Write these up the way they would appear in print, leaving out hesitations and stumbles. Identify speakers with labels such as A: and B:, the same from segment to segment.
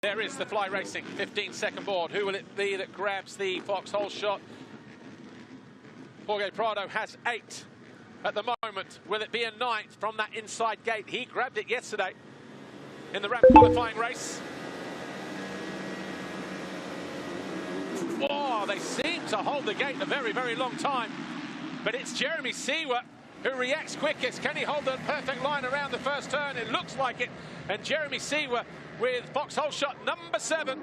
A: There is the Fly Racing 15-second board. Who will it be that grabs the foxhole shot? Jorge Prado has 8 at the moment. Will it be a 9th from that inside gate? He grabbed it yesterday in the ramp qualifying race. Oh, they seem to hold the gate a very, very long time. But it's Jeremy Seewer who reacts quickest. Can he hold the perfect line around the first turn? It looks like it. And Jeremy Seewer with foxhole shot number 7.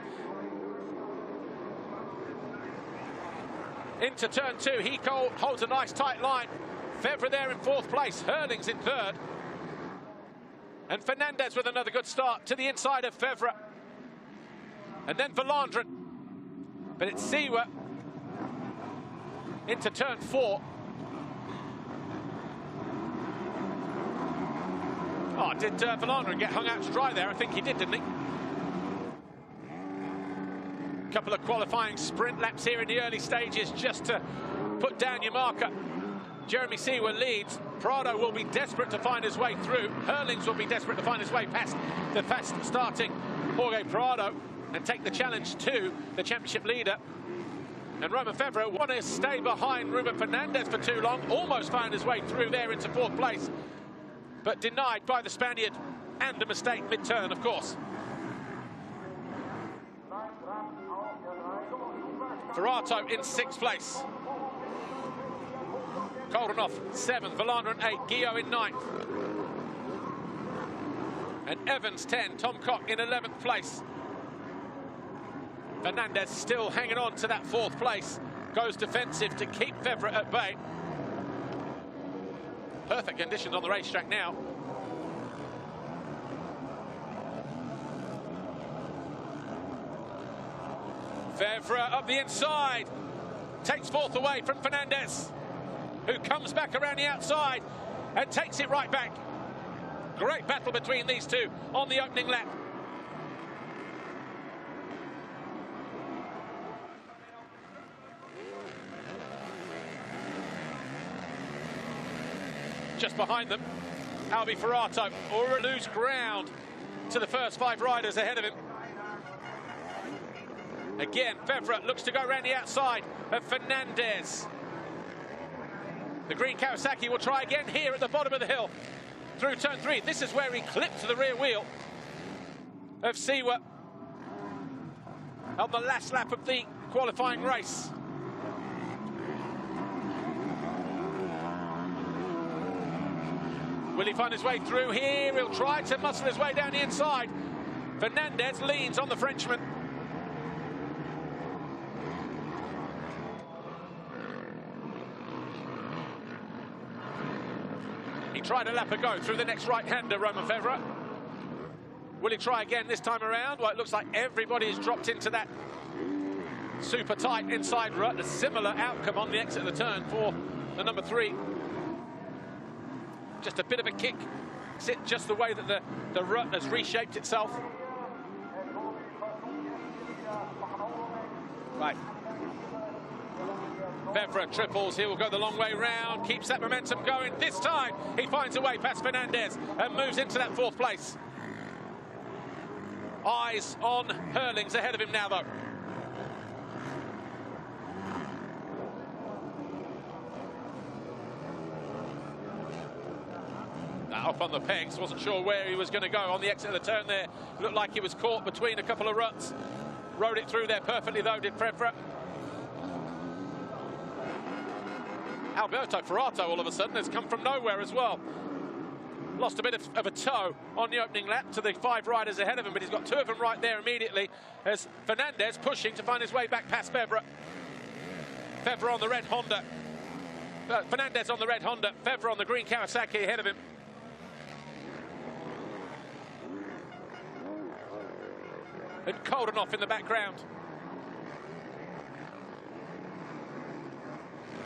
A: Into turn 2, he holds a nice tight line. Fevre there in 4th place, Hurlings in 3rd. And Fernandez with another good start to the inside of Fevre. And then Valandren. But it's Seewer into turn 4. Oh, did Valandren get hung out to dry there? I think he did, didn't he? Couple of qualifying sprint laps here in the early stages just to put down your marker. Jeremy Seewer leads. Prado will be desperate to find his way through. Hurlings will be desperate to find his way past the fast starting Jorge Prado and take the challenge to the championship leader. And Romain Fevre wanted to stay behind Ruben Fernandez for too long. Almost found his way through there into 4th place, but denied by the Spaniard, and a mistake mid-turn, of course. Ferrato in 6th place. Koldenhoff 7th, Valandren 8th, Guillot in 9th. And Evans 10, Tom Cock in 11th place. Fernandez still hanging on to that 4th place. Goes defensive to keep Fevre at bay. Perfect conditions on the racetrack now. Fevre up the inside. Takes 4th away from Fernandez, who comes back around the outside and takes it right back. Great battle between these two on the opening lap. Just behind them, Albi Ferrato or lose ground to the first 5 riders ahead of him. Again, Fevre looks to go around the outside of Fernandez. The green Kawasaki will try again here at the bottom of the hill through turn 3. This is where he clipped the rear wheel of Seewer on the last lap of the qualifying race. Will he find his way through here? He'll try to muscle his way down the inside. Fernandez leans on the Frenchman. He tried a lap ago through the next right-hander, Romain Fevre. Will he try again this time around? Well, it looks like everybody has dropped into that super tight inside rut. A similar outcome on the exit of the turn for the number 3. Just a bit of a kick. Sit just the way that the rut has reshaped itself. Right. Fevre triples, he will go the long way round, keeps that momentum going. This time, he finds a way past Fernandez and moves into that 4th place. Eyes on Hurlings ahead of him now, though. Up on the pegs, wasn't sure where he was going to go on the exit of the turn there. Looked like he was caught between a couple of ruts. Rode it through there perfectly, though, did Fevre. Alberto Ferrato, all of a sudden, has come from nowhere as well. Lost a bit of a toe on the opening lap to the 5 riders ahead of him, but he's got 2 of them right there immediately as Fernandez pushing to find his way back past Fevre. Fevre on the red Honda. Fernandez on the red Honda. Fevre on the green Kawasaki ahead of him. And Koldenhoff in the background.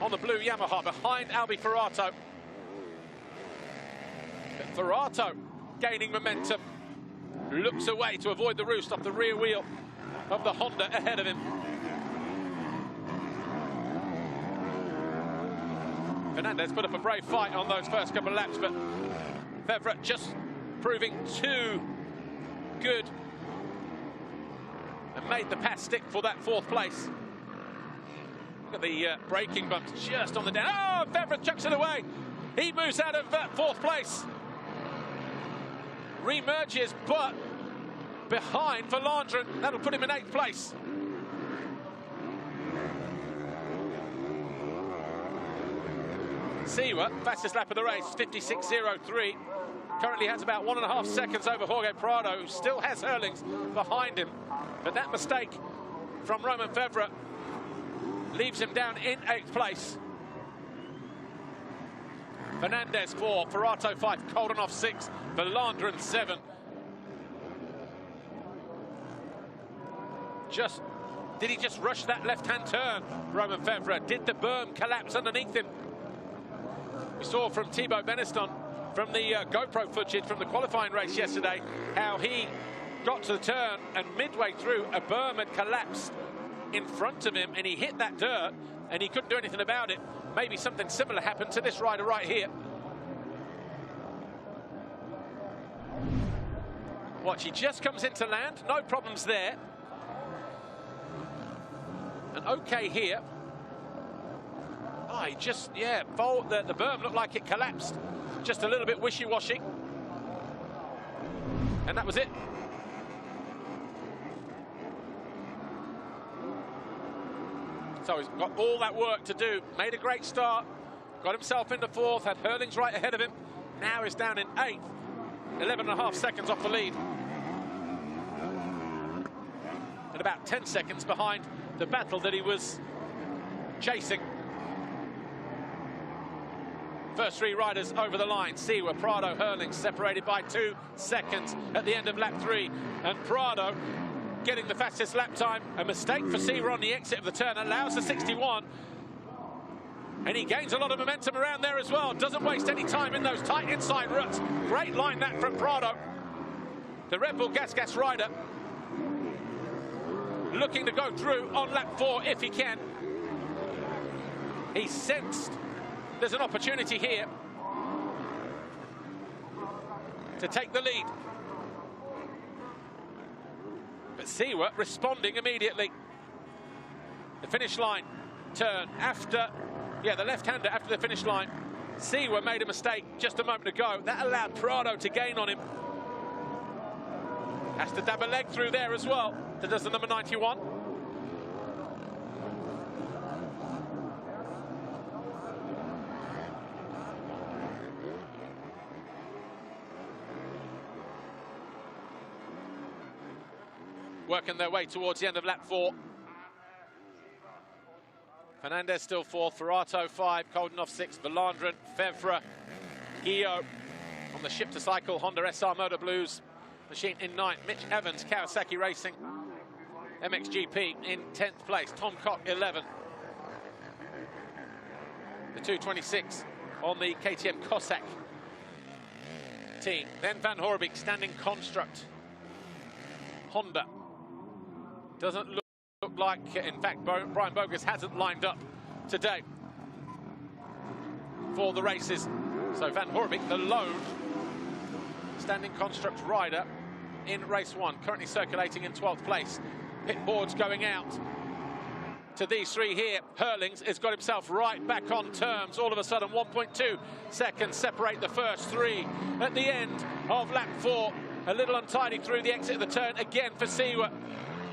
A: On the blue Yamaha behind Albi Ferrato. But Ferrato gaining momentum. Looks away to avoid the roost off the rear wheel of the Honda ahead of him. Fernandez put up a brave fight on those first couple of laps, but Fevre just proving too good made the pass stick for that 4th place. Look at the braking bumps just on the down. Oh, Febvre chucks it away. He moves out of 4th place. Remerges, but behind for Landron. That'll put him in 8th place. Siwa, fastest lap of the race, 56.03. Currently has about 1.5 seconds over Jorge Prado, who still has Herlings behind him. But that mistake from Romain Febvre leaves him down in 8th place. Fernandez 4, Ferrato 5, Koldenhoff 6, Landron 7. Did he just rush that left-hand turn, Romain Febvre? Did the berm collapse underneath him? We saw from Thibaut Beneston, from the GoPro footage from the qualifying race yesterday, how he got to the turn and midway through a berm had collapsed in front of him and he hit that dirt and he couldn't do anything about it. Maybe something similar happened to this rider right here. Watch, he just comes into land, no problems there. And okay here. Oh, he just, yeah, the berm looked like it collapsed. Just a little bit wishy-washy. And that was it. So he's got all that work to do. Made a great start. Got himself into 4th, had Herlings right ahead of him. Now he's down in 8th. 11.5 seconds off the lead. And about 10 seconds behind the battle that he was chasing. First 3 riders over the line. Siwa, Prado, Herlings separated by 2 seconds at the end of lap 3. And Prado getting the fastest lap time. A mistake for Siwa on the exit of the turn allows the 61. And he gains a lot of momentum around there as well. Doesn't waste any time in those tight inside ruts. Great line that from Prado. The Red Bull Gas rider. Looking to go through on lap 4 if he can. He sensed there's an opportunity here to take the lead. But Siwa responding immediately. The finish line turn after, the left-hander after the finish line. Siwa made a mistake just a moment ago. That allowed Prado to gain on him. Has to dab a leg through there as well. That does the number 91. Working their way towards the end of lap 4. Fernandez still 4th, Ferrato 5, Koldenhoff 6, Landron, Febvre, Guillot on the Ship to Cycle Honda SR Motor Blues machine in 9th. Mitch Evans, Kawasaki Racing, MXGP in 10th place. Tom Cock 11. The 226 on the KTM Cossack team. Then Van Horebeke, Standing Construct Honda. Doesn't look like, in fact, Brian Bogus hasn't lined up today for the races. So Van Horebeke, the lone Standing Construct rider in race 1, currently circulating in 12th place. Pit boards going out to these 3 here. Herlings has got himself right back on terms. All of a sudden, 1.2 seconds separate the first 3 at the end of lap 4. A little untidy through the exit of the turn again for Siwa.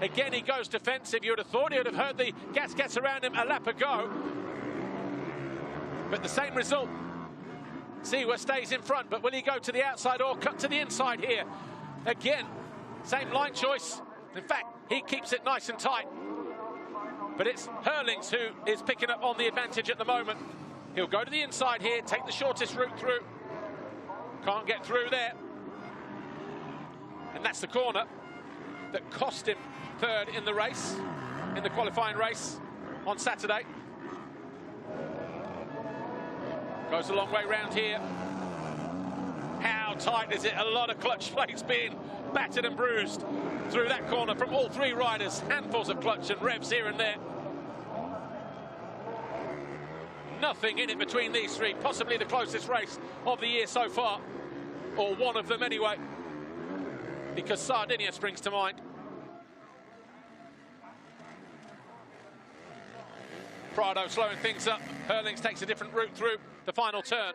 A: Again, he goes defensive. You would have thought he would have heard the gas around him a lap ago. But the same result. Siwa stays in front, but will he go to the outside or cut to the inside here? Again, same line choice. In fact, he keeps it nice and tight. But it's Herlings who is picking up on the advantage at the moment. He'll go to the inside here, take the shortest route through. Can't get through there. And that's the corner that cost him 3rd in the race, in the qualifying race on Saturday. Goes a long way round here. How tight is it? A lot of clutch plates being battered and bruised through that corner from all 3 riders. Handfuls of clutch and revs here and there. Nothing in it between these 3. Possibly the closest race of the year so far. Or one of them anyway. Because Sardinia springs to mind. Prado slowing things up. Hurlings takes a different route through the final turn.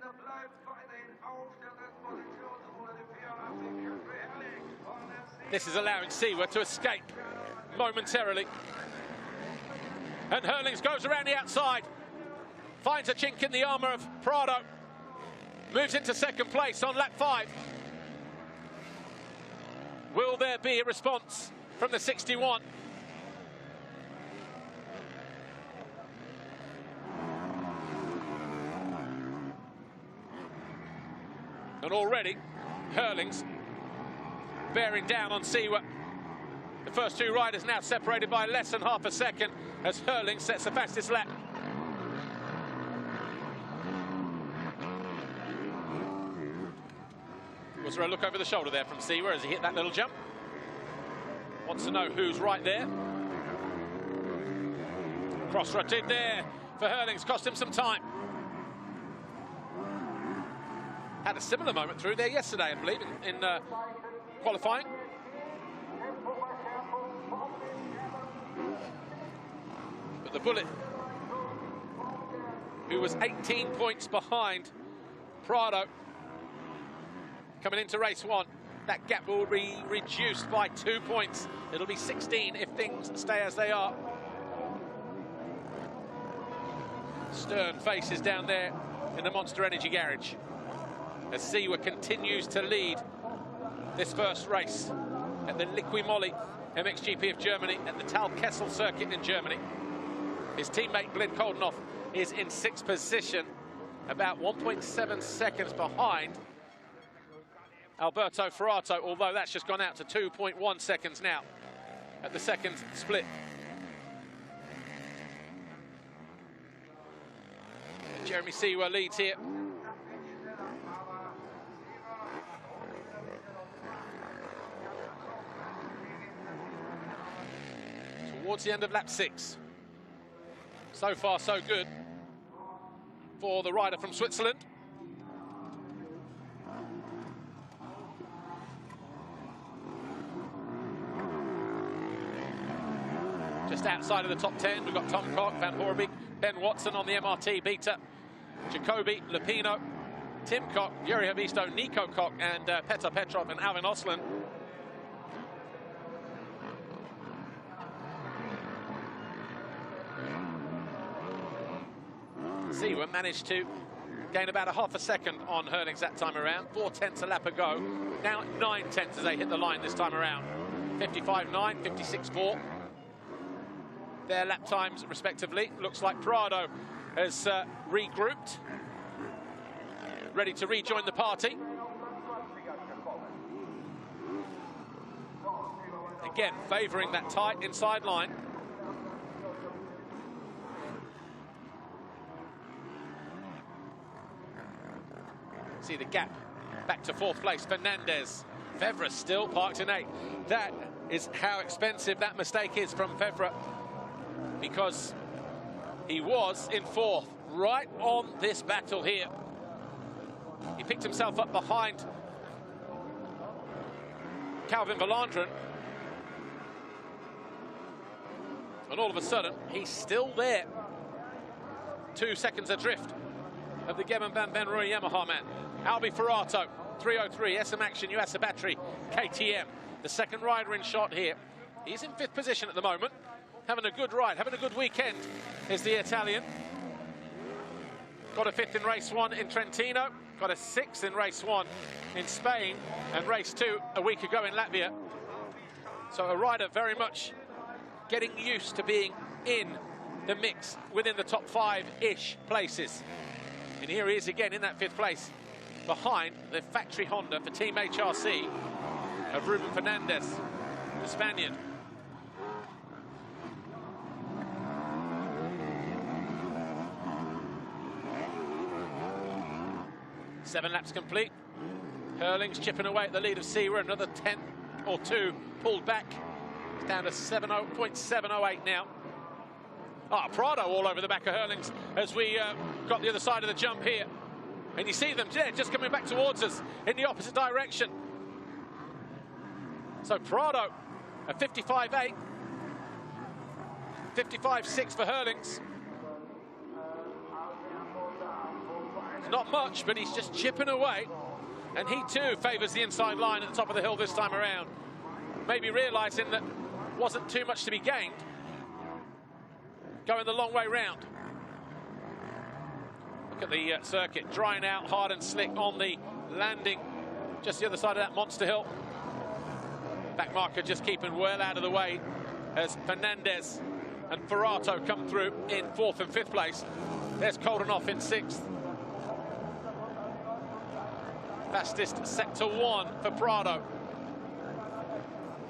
A: This is allowing Seewer to escape momentarily. And Hurlings goes around the outside, finds a chink in the armour of Prado, moves into second place on lap 5. Will there be a response from the 61? And already, Hurlings bearing down on Seewer. The first two riders now separated by less than half a second as Hurlings sets the fastest lap. Was there a look over the shoulder there from Seewer as he hit that little jump? Wants to know who's right there. Crossrod in there for Hurlings, cost him some time. Had a similar moment through there yesterday, I believe, in qualifying. But the Bullet, who was 18 points behind Prado coming into race 1, that gap will be reduced by 2 points. It'll be 16 if things stay as they are. Stern faces down there in the Monster Energy garage as Seewer continues to lead this first race at the Liqui Moly MXGP of Germany at the Talkessel circuit in Germany. His teammate Glenn Koldenoff is in 6th position, about 1.7 seconds behind Alberto Ferrato, although that's just gone out to 2.1 seconds now at the second split. Jeremy Seewer leads here. Towards the end of lap 6. So far, so good for the rider from Switzerland. Just outside of the top 10, we've got Tom Cock, Van Horebeke, Ben Watson on the MRT Beta, Jacobi, Lupino, Tim Cock, Yuri Havisto, Nico Cock, and Petr Petrov and Alvin Osland. Seewer managed to gain about a half a second on Hurlings that time around. 4/10 a lap ago. Now 9/10 as they hit the line this time around. 55.9, 56.4. Their lap times respectively. Looks like Prado has regrouped, ready to rejoin the party. Again, favouring that tight inside line. See the gap back to 4th place. Fernandez. Fevre still parked in 8th. That is how expensive that mistake is from Fevre, because he was in 4th right on this battle here. He picked himself up behind Calvin Valandren, and all of a sudden he's still there, 2 seconds adrift of the Gemen Van Benrui Yamaha man. Albi Ferrato, 303, SM Action, Yuasa Battery, KTM. The second rider in shot here. He's in 5th position at the moment. Having a good ride, having a good weekend is the Italian. Got a 5th in race 1 in Trentino, got a 6th in race 1 in Spain, and race 2 a week ago in Latvia. So a rider very much getting used to being in the mix within the top 5-ish places. And here he is again in that 5th place, behind the factory Honda for Team HRC of Ruben Fernandez, the Spaniard. Seven laps complete. Hurlings chipping away at the lead of Seewer. Another 10 or 2 pulled back. It's down to 0.708 now. Prado all over the back of Hurlings as we got the other side of the jump here. And you see them just coming back towards us in the opposite direction. So Prado, a 55.8, 55.6 for Hurlings. It's not much, but he's just chipping away. And he too favours the inside line at the top of the hill this time around. Maybe realising that wasn't too much to be gained. Going the long way round. Look at the circuit, drying out hard and slick on the landing. Just the other side of that monster hill. Back marker just keeping well out of the way as Fernandez and Ferrato come through in 4th and 5th place. There's Koldenhoff in 6th. Fastest sector 1 for Prado.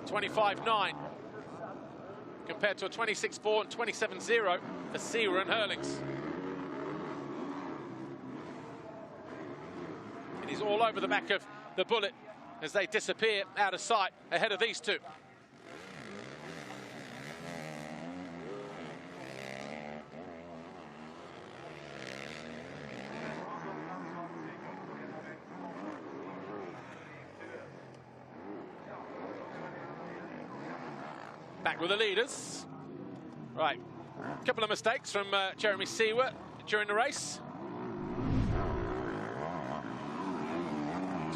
A: 25.9 compared to a 26.4 and 27.0 for Seewer and Hurlings. And he's all over the back of the Bullet as they disappear out of sight ahead of these two. Back with the leaders. Right, a couple of mistakes from Jeremy Seewer during the race.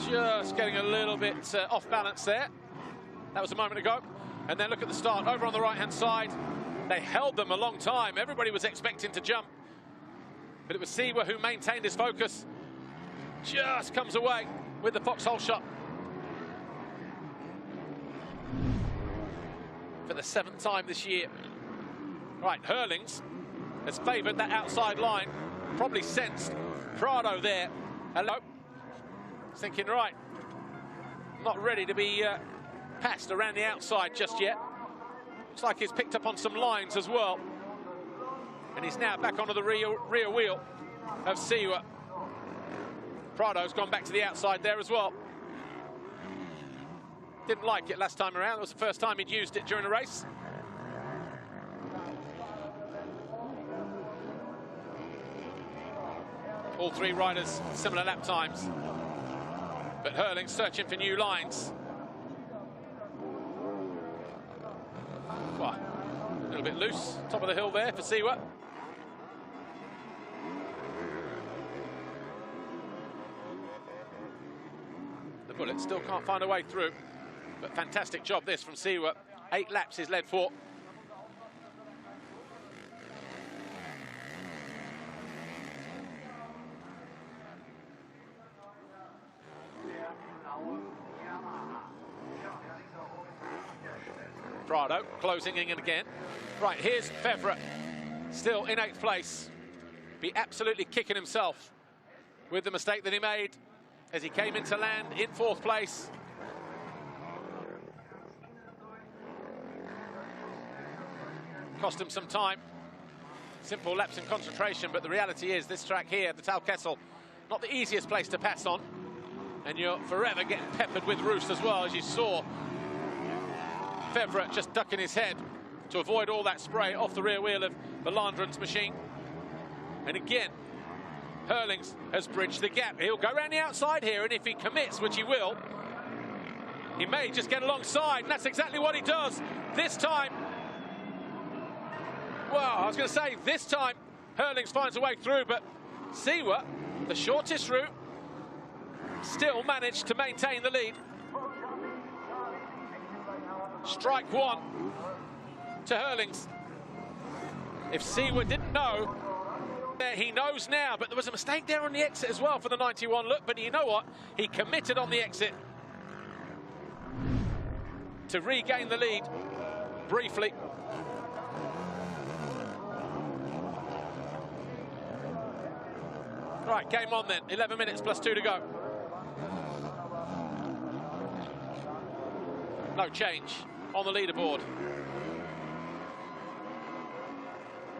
A: Just getting a little bit off balance there. That was a moment ago. And then look at the start over on the right-hand side. They held them a long time. Everybody was expecting to jump. But it was Seewer who maintained his focus. Just comes away with the foxhole shot. For the 7th time this year. Right, Hurlings has favoured that outside line. Probably sensed Prado there. Hello. Thinking, right, not ready to be passed around the outside just yet. Looks like he's picked up on some lines as well. And he's now back onto the rear wheel of Seewer. Prado's gone back to the outside there as well. Didn't like it last time around. It was the first time he'd used it during the race. All three riders similar lap times. But Hurlings searching for new lines. Well, a little bit loose. Top of the hill there for Seewer. The Bullet still can't find a way through. But fantastic job this from Seewer. 8 laps he's led for. Prado closing in again. Right, here's Fevre, still in 8th place. Be absolutely kicking himself with the mistake that he made as he came into land in 4th place. Cost him some time. Simple lapse in concentration, but the reality is this track here, the Tal Kessel, not the easiest place to pass on. And you're forever getting peppered with roost as well, as you saw. Fevre just ducking his head to avoid all that spray off the rear wheel of the Landren's machine. And again, Hurlings has bridged the gap. He'll go around the outside here, and if he commits, which he will, he may just get alongside, and that's exactly what he does. This time, well, I was going to say, this time, Hurlings finds a way through, but Seewer, the shortest route, still managed to maintain the lead. Strike 1 to Hurlings. If Seewer didn't know, he knows now, but there was a mistake there on the exit as well for the 91 look, but you know what? He committed on the exit to regain the lead briefly. Right, game on then. 11 minutes plus 2 to go. No change on the leaderboard.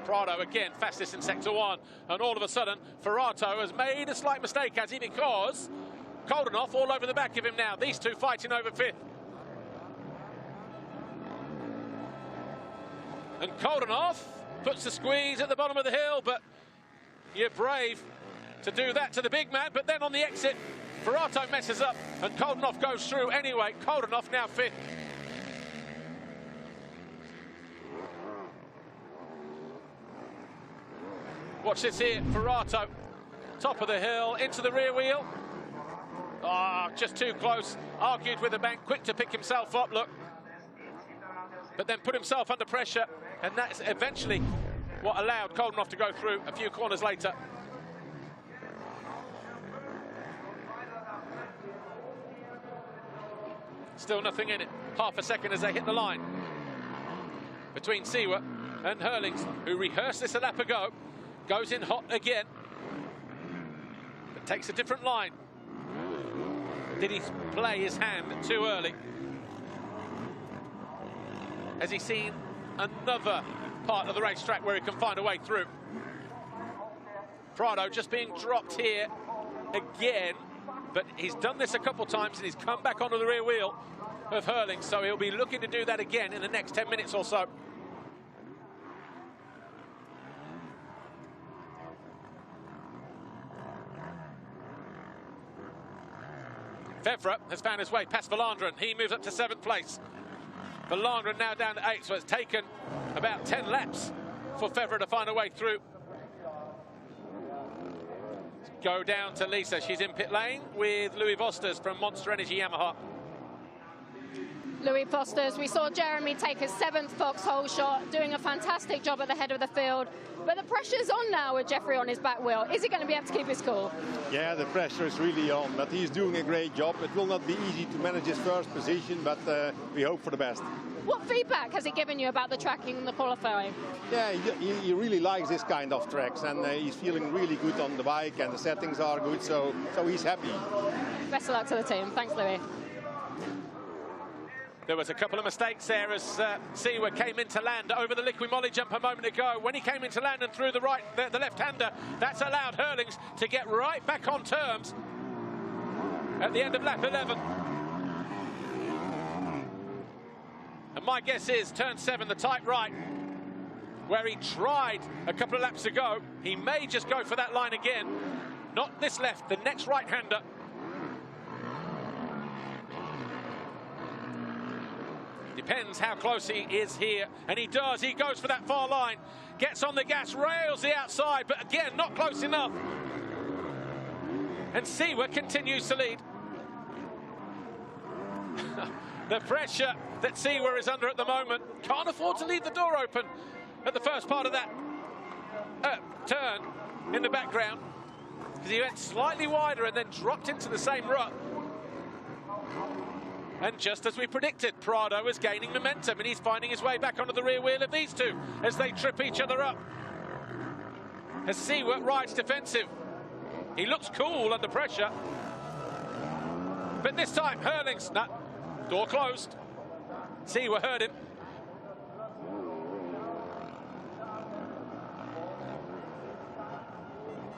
A: Prado again, fastest in sector 1. And all of a sudden, Ferrato has made a slight mistake, has he? Because Koldenhoff all over the back of him now. These two fighting over 5th. And Koldenhoff puts the squeeze at the bottom of the hill, but you're brave to do that to the big man. But then on the exit, Ferrato messes up and Koldenhoff goes through anyway. Koldenhoff now 5th. Watch this here, Ferrato top of the hill, into the rear wheel. Ah, just too close. Argued with the bank, quick to pick himself up, look. But then put himself under pressure, and that's eventually what allowed Koldenhoff to go through a few corners later. Still nothing in it. Half a second as they hit the line between Seewer and Herlings, who rehearsed this a lap ago. Goes in hot again, but takes a different line. Did he play his hand too early? Has he seen another part of the racetrack where he can find a way through? Prado just being dropped here again, but he's done this a couple times and he's come back onto the rear wheel of Herlings, so he'll be looking to do that again in the next 10 minutes or so. Fevre has found his way past Valandren. He moves up to 7th place. Valandren now down to 8th, so it's taken about 10 laps for Fevre to find a way through. Go down to Lisa. She's in pit lane with Louis Vosters from Monster Energy Yamaha.
B: Louis Vosters, we saw Jeremy take his 7th foxhole shot, doing a fantastic job at the head of the field. But the pressure's on now with Jeffrey on his back wheel. Is he going to be able to keep his cool?
C: Yeah, the pressure is really on, but he's doing a great job. It will not be easy to manage his first position, but we hope for the best.
B: What feedback has he given you about the tracking and the qualifying?
C: Yeah, he really likes this kind of tracks, and he's feeling really good on the bike, and the settings are good, so he's happy.
B: Best of luck to the team. Thanks, Louis.
A: There was a couple of mistakes there as Seewer came into land over the Liqui Moly jump a moment ago. When he came into land and through the left-hander, that's allowed Herlings to get right back on terms at the end of lap 11. And my guess is turn 7, the tight right, where he tried a couple of laps ago, he may just go for that line again. Not this left, the next right-hander. Depends how close he is here, and he does. He goes for that far line, gets on the gas, rails the outside, but again, not close enough. And Seewer continues to lead. The pressure that Seewer is under at the moment, can't afford to leave the door open at the first part of that turn in the background, because he went slightly wider and then dropped into the same rut. And just as we predicted, Prado is gaining momentum, and he's finding his way back onto the rear wheel of these two as they trip each other up. As Seewer rides defensive, he looks cool under pressure. But this time, Herlings, door closed. Seewer heard him.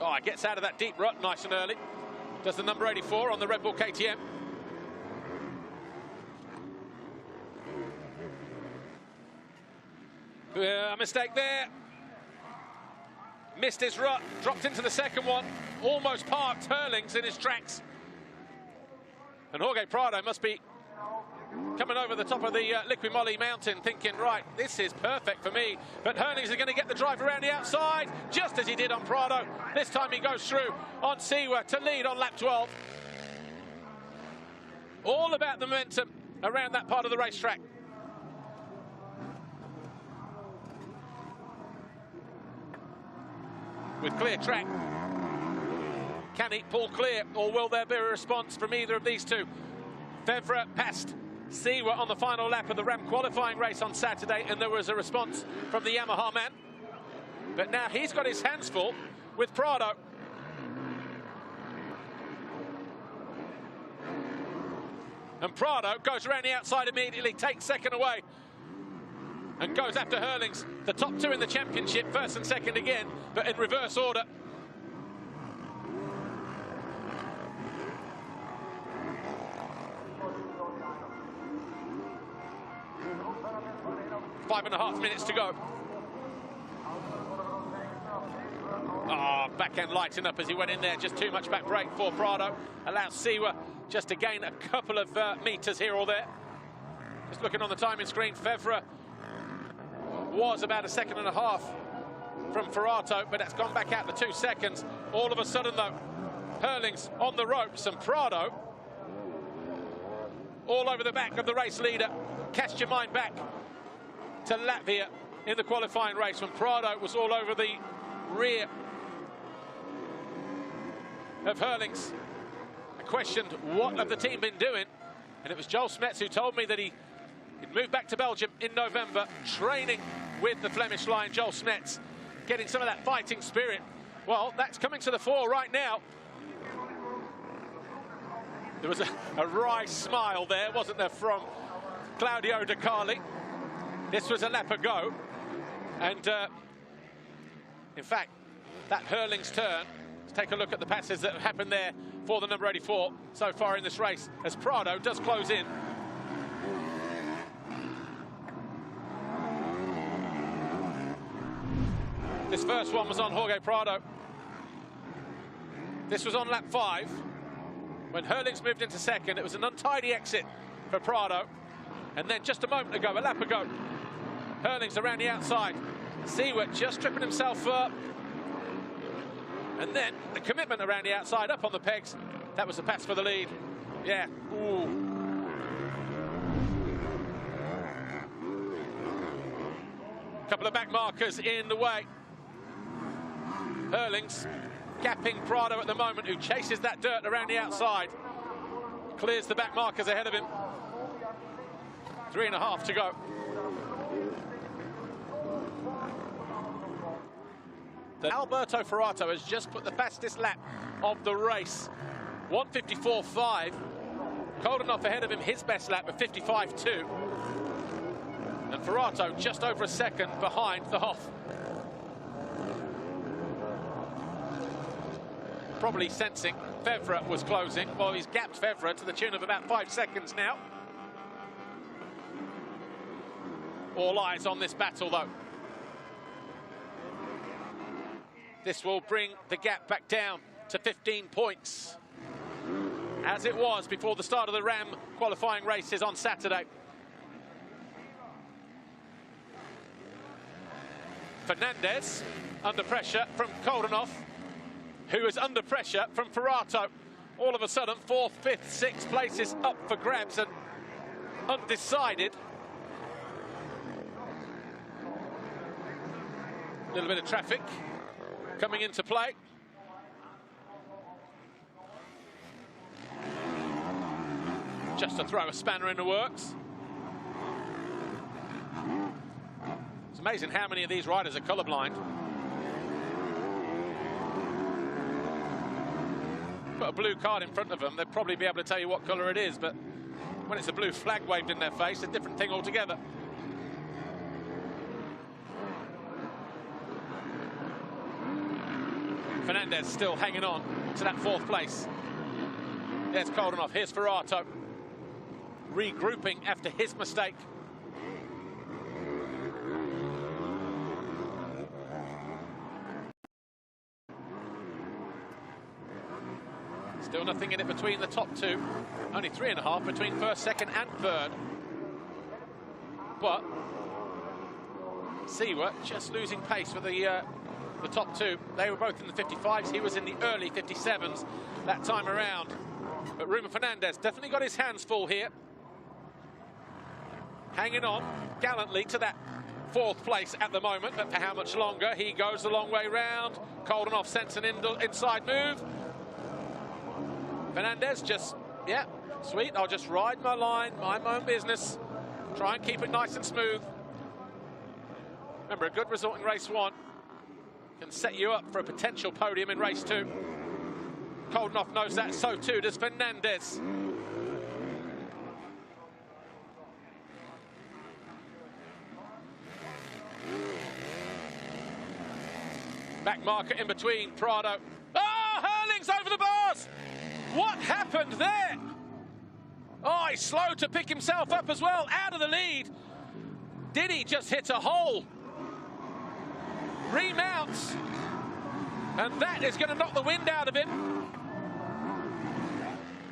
A: Oh, gets out of that deep rut nice and early. Does the number 84 on the Red Bull KTM. A mistake there. Missed his rut, dropped into the second one, almost parked Herlings in his tracks. And Jorge Prado must be coming over the top of the Liqui Moly mountain thinking, right, this is perfect for me. But Herlings is going to get the drive around the outside, just as he did on Prado. This time he goes through on Seewer to lead on lap 12. All about the momentum around that part of the racetrack. With clear track, can he pull clear, or will there be a response from either of these two? Fevre passed Seewer on the final lap of the Ram qualifying race on Saturday, and there was a response from the Yamaha man. But now he's got his hands full with Prado. And Prado goes around the outside immediately, takes second away, and goes after Herlings. The top two in the championship, first and second again, but in reverse order. Five and a half minutes to go. Backhand lighting up as he went in there. Just too much back brake for Prado. Allows Seewer just to gain a couple of meters here or there. Just looking on the timing screen, Fevre was about a second and a half from Ferrato, but that's gone back out to 2 seconds. All of a sudden, though, Hurling's on the ropes, and Prado all over the back of the race leader. Cast your mind back to Latvia in the qualifying race when Prado was all over the rear of Hurling's. I questioned what have the team been doing, and it was Joel Smets who told me that he'd moved back to Belgium in November, training with the Flemish Lion. Joel Smets getting some of that fighting spirit. Well, that's coming to the fore right now. There was a wry smile there, wasn't there, from Claudio De Carli. This was a lap ago. And, in fact, that Hurling's turn. Let's take a look at the passes that have happened there for the number 84 so far in this race, as Prado does close in. This first one was on Jorge Prado. This was on lap 5. When Hurling's moved into second, it was an untidy exit for Prado. And then just a moment ago, a lap ago, Hurling's around the outside. Seward just tripping himself up. And then the commitment around the outside, up on the pegs. That was the pass for the lead. Yeah. Ooh. Couple of back markers in the way. Hurling's gapping Prado at the moment, who chases that dirt around the outside. Clears the back markers ahead of him. 3.5 to go. Alberto Ferrato has just put the fastest lap of the race. 1:54.5. Koldenhoff ahead of him, his best lap of 55.2. And Ferrato just over a second behind the Hoff. Probably sensing Fevre was closing. Well, he's gapped Fevre to the tune of about 5 seconds now. All eyes on this battle, though. This will bring the gap back down to 15 points, as it was before the start of the Ram qualifying races on Saturday. Fernandez under pressure from Koldenhoff, who is under pressure from Ferrato. All of a sudden, 4th, 5th, 6th places up for grabs and undecided. A little bit of traffic coming into play. Just to throw a spanner in the works. It's amazing how many of these riders are colourblind. Put a blue card in front of them, they'd probably be able to tell you what colour it is, but when it's a blue flag waved in their face, a different thing altogether. Fernandez still hanging on to that 4th place. There's Koldenhoff, here's Ferrato. Regrouping after his mistake. Still nothing in it between the top two. Only 3.5 between first, second and third. But Seward just losing pace with the top two. They were both in the 55s. He was in the early 57s that time around. But Ruben Fernandez definitely got his hands full here. Hanging on gallantly to that 4th place at the moment, but for how much longer? He goes the long way round. Koldenhoff sends an inside move. Fernandez just, yeah, sweet, I'll just ride my line, mind my own business, try and keep it nice and smooth. Remember, a good result in race 1 can set you up for a potential podium in race 2. Koldenhoff knows that, so too does Fernandez. Back marker in between Prado. Oh, Hurling's over the bars! What happened there? Oh, he's slow to pick himself up as well, out of the lead. Did he just hit a hole? Remounts. And that is going to knock the wind out of him.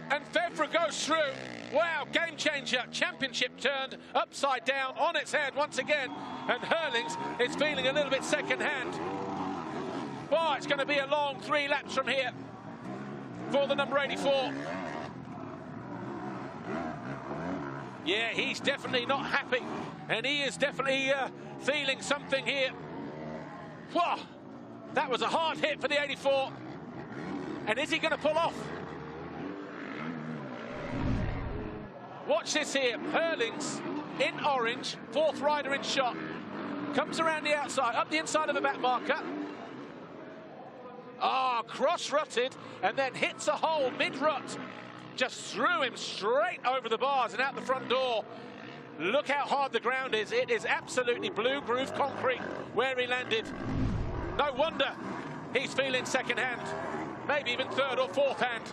A: And Fevre goes through. Wow, game changer. Championship turned upside down on its head once again. And Hurling's is feeling a little bit second hand. Well, it's going to be a long 3 laps from here for the number 84. Yeah, he's definitely not happy, and he is definitely feeling something here. Whoa, that was a hard hit for the 84. And is he going to pull off? Watch this here. Hurlings in orange, 4th rider in shot. Comes around the outside, up the inside of the back marker. Cross-rutted, and then hits a hole mid-rut. Just threw him straight over the bars and out the front door. Look how hard the ground is. It is absolutely blue groove concrete where he landed. No wonder he's feeling second hand, maybe even 3rd or 4th hand.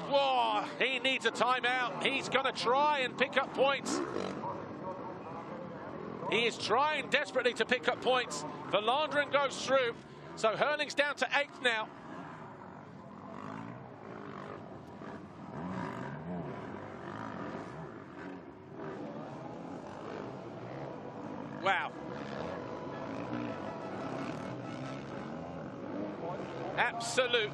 A: Whoa, he needs a timeout. He's going to try and pick up points. He is trying desperately to pick up points. Verlanderen goes through, so Hurling's down to 8th now. Wow. Absolute.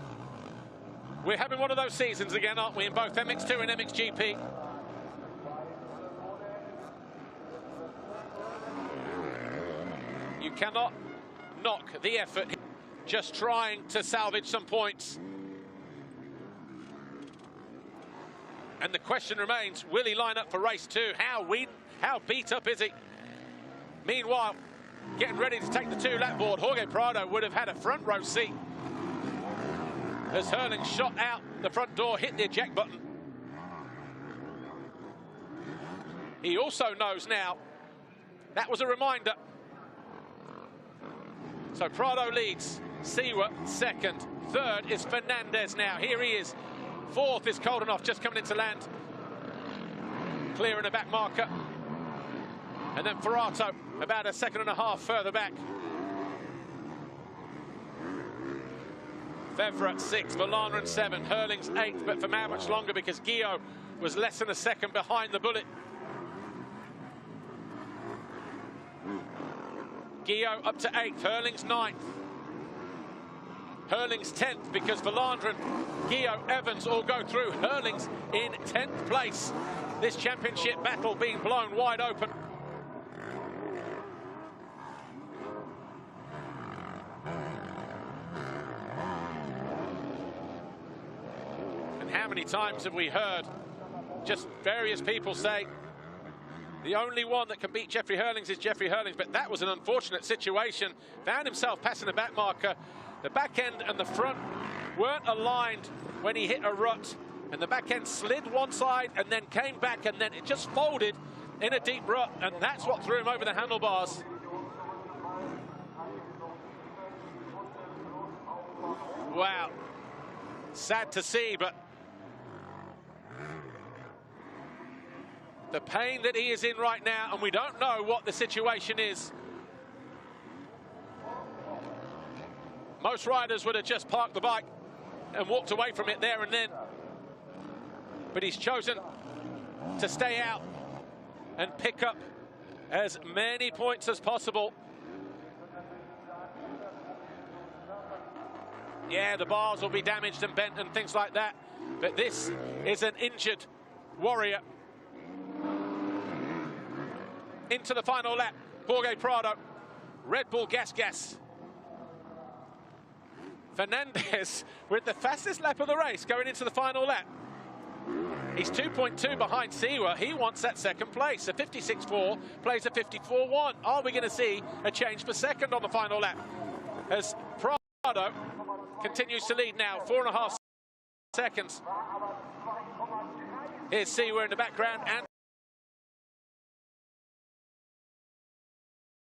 A: We're having one of those seasons again, aren't we, in both MX2 and MXGP. You cannot knock the effort, just trying to salvage some points. And the question remains, will he line up for race 2? How beat up is he? Meanwhile, getting ready to take the 2-lap board, Jorge Prado would have had a front row seat as Hurling shot out the front door, hit the eject button. He also knows now that was a reminder. So Prado leads, Siwa 2nd, 3rd is Fernandez now. Here he is. 4th is Koldenhoff, just coming into land. Clearing a back marker. And then Ferrato about a 1.5 seconds further back. Fevre 6th, Verlanderen 7th, Hurling's 8th, but for how much longer, because Guillot was less than a second behind the bullet. Guillot up to 8th, Hurling's 9th. Hurling's 10th, because Verlanderen, Guillot, Evans all go through. Hurling's in 10th place. This championship battle being blown wide open. How many times have we heard just various people say the only one that can beat Jeffrey Hurlings is Jeffrey Hurlings, but that was an unfortunate situation. Found himself passing a back marker. The back end and the front weren't aligned when he hit a rut, and the back end slid one side and then came back, and then it just folded in a deep rut, and that's what threw him over the handlebars. Wow. Sad to see, but the pain that he is in right now, and we don't know what the situation is. Most riders would have just parked the bike and walked away from it there and then. But he's chosen to stay out and pick up as many points as possible. Yeah, the bars will be damaged and bent and things like that, but this is an injured warrior. Into the final lap, Jorge Prado, Red Bull Gas. Fernandez with the fastest lap of the race going into the final lap. He's 2.2 behind Siwa. He wants that 2nd place. A 56.4 plays a 54.1. Are we going to see a change for 2nd on the final lap? As Prado continues to lead now, 4.5 seconds. Here's Siwa in the background and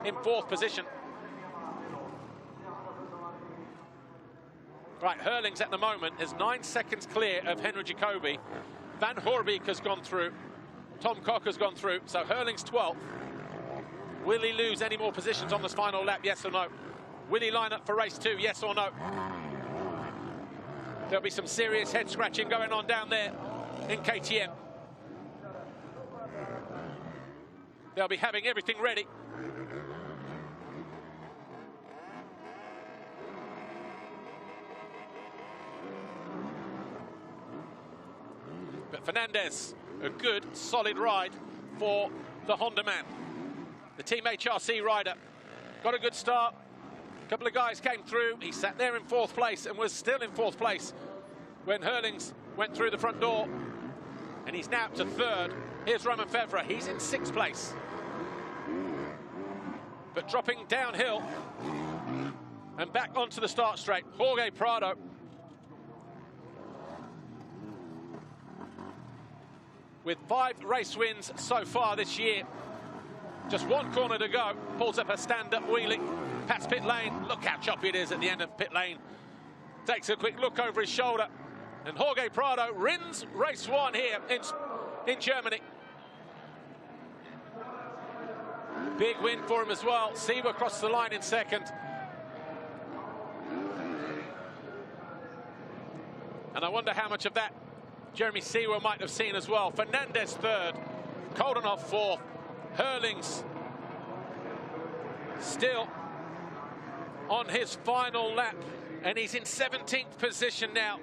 A: in 4th position. Right, Hurlings at the moment is 9 seconds clear of Henry Jacobi. Van Hoorbeek has gone through. Tom Cock has gone through. So Hurlings 12th. Will he lose any more positions on this final lap? Yes or no? Will he line up for race 2? Yes or no? There'll be some serious head scratching going on down there in KTM. They'll be having everything ready. Fernandez, a good, solid ride for the Honda man. The Team HRC rider got a good start. A couple of guys came through. He sat there in 4th place and was still in 4th place when Hurlings went through the front door. And he's now up to 3rd. Here's Roman Fevre. He's in 6th place. But dropping downhill and back onto the start straight, Jorge Prado. With 5 race wins so far this year. Just 1 corner to go. Pulls up a stand-up wheelie. Past pit lane. Look how choppy it is at the end of pit lane. Takes a quick look over his shoulder. And Jorge Prado wins race 1 here in Germany. Big win for him as well. Seewer across the line in 2nd. And I wonder how much of that Jeremy Seewer might have seen as well. Fernandez 3rd. Koldenhoff 4th. Hurlings still on his final lap. And he's in 17th position now.